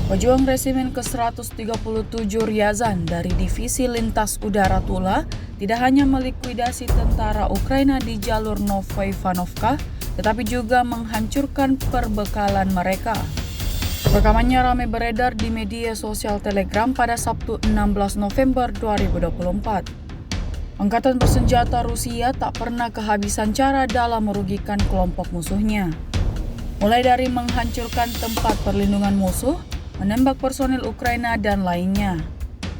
Pejuang Resimen ke-137 Ryazan dari Divisi Lintas Udara Tula tidak hanya melikuidasi tentara Ukraina di jalur Novoivanovka, tetapi juga menghancurkan perbekalan mereka. Rekamannya ramai beredar di media sosial Telegram pada Sabtu 16 November 2024. Angkatan bersenjata Rusia tak pernah kehabisan cara dalam merugikan kelompok musuhnya. Mulai dari menghancurkan tempat perlindungan musuh, menembak personil Ukraina, dan lainnya.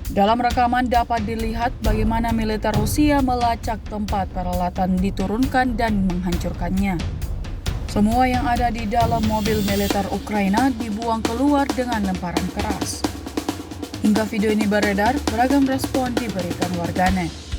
Dalam rekaman dapat dilihat bagaimana militer Rusia melacak tempat peralatan diturunkan dan menghancurkannya. Semua yang ada di dalam mobil militer Ukraina dibuang keluar dengan lemparan keras. Hingga video ini beredar, beragam respon diberikan warganet.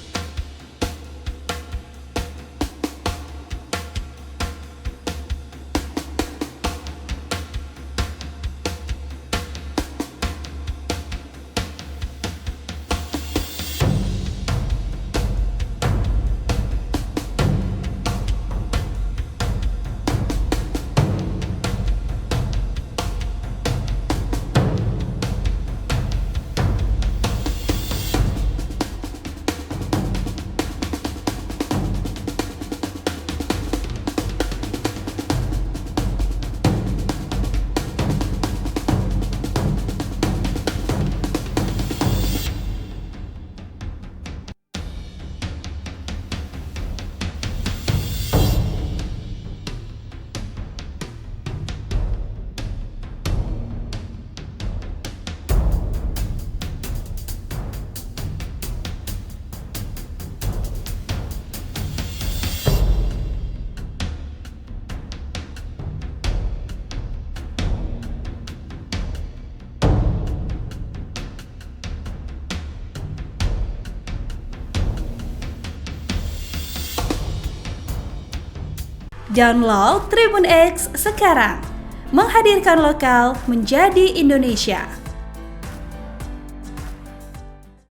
Download Tribun X sekarang, menghadirkan lokal menjadi Indonesia.